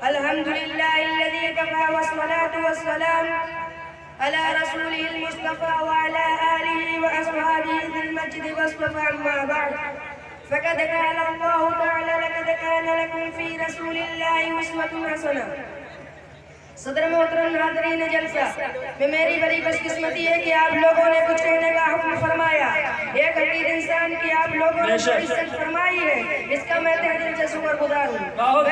الحمد لله الذي كفى والصلاة والسلام على رسوله المصطفى وعلى آله وأصحابه ذي المجد والصفا. أما بعد فقد قال الله تعالى لقد كان لكم في رسول الله أسوة حسنة. صدر محترم حاضرین جلسہ میں میری بڑی خوش قسمتی ہے کہ آپ لوگوں نے کچھ کہنے کا حکم فرمایا. ایک حقیر انسان کی آپ لوگوں نے عزت فرمائی ہے، اس کا میں تہ دل سے شکر گزار ہوں. آپ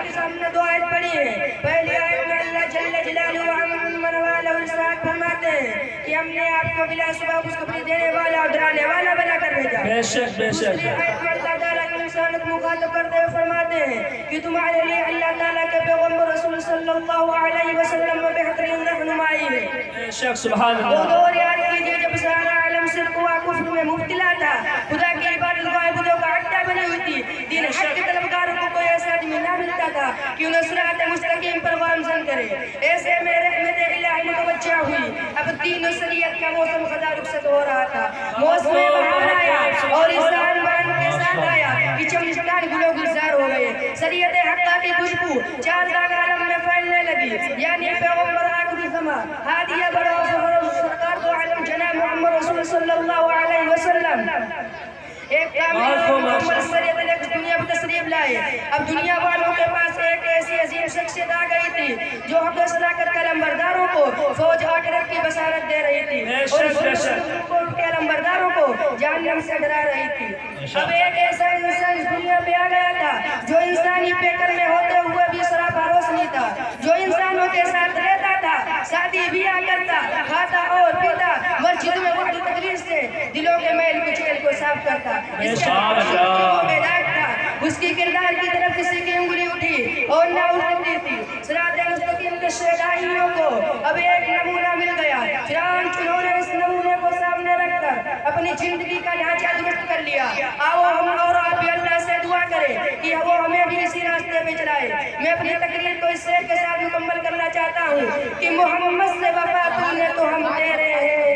کے سامنے دو آیت پڑھی ہیں. پہلی آیت میں اللہ جل جلالہ وعمن والہ ارشاد فرماتے ہیں کہ ہم نے آپ کو بلا شبہ خوشخبری دینے والا اور ڈرانے والا بنا کر بھیجا. دوسری آیت میں اللہ تعالیٰ کے انسان کو مخاطب کرتے ہوئے فرماتے ہیں کہ تمہارے لیے اللہ تعالیٰ کے پیغمبر رسول صلی اللہ علیہ وسلم میں بہترین رہنمائی ہے. سبحان اللہ. وہ دور یاد کیجئے جب سارا عالم شرک و کفر میں مبتلا تھا، خدا کی عبادت گاہ بدوں کا اڈا بنی ہوئی تھی. دین حق کے طلبگاروں کو کوئی ایسا آدمی نہ ملتا تھا کہ انہیں صراط مستقیم پر گامزن کرے. ایسے میں رحمت الہی متوجہ ہوئی. اب دین و شریعت کا موسم خدا رخصت ہو رہا تھا. موسم بہار آیا اور انسان مان کے ساتھ آیا کہ چمچکان گلو گلزار ہو گئے. شریعت حقہ کی خوشبو چار داغ عالم میں پھیلنے لگی، یعنی پیغمبر آخری زمان ہادیہ بڑا سرکار دو عالم جناب محمد رسول صلی اللہ علیہ وسلم ایک کامل محمد شریعت لے کر دنیا پر تشریف لائے. اب دنیا والوں کے پاس ایک ایسی عظیم شخصیت آ گئی تھی جو حق و صداقت کے علمبرداروں کو فوج آخرت کی بشارت دے رہی تھی اور ظلم کے علمبرداروں کو جہنم سے ڈرا رہی تھی. اب ایک ایسا انسان دنیا پہ آ گیا تھا جو انسانی پیکر میں ہوتے ہوئے بھی سراپا روشنی تھا، جو انسانوں کے ساتھ رہتا تھا، شادی بیاہ کرتا، کھاتا اور پیتا، مسجد میں وحدت تقریر سے دلوں کے میل کچیل کو صاف کرتا. اس کے اس کی کردار کی طرف کسی کی انگلی اٹھی اور نہ اٹھتی تھی. صراط مستقیم کے شہدائیوں کو اب ایک نمونہ مل گیا. چنانچہ انہوں نے اس نمونے کو سامنے رکھ کر اپنی زندگی کا ڈھانچہ درست کر لیا. آؤ ہم اور آپ بھی اللہ سے دعا کریں کہ وہ ہمیں بھی اسی راستے پہ چلائے. میں اپنی تقریر کو اس شعر کے ساتھ مکمل کرنا چاہتا ہوں کہ محمد سے وفا تو نے تو ہم تیرے ہیں.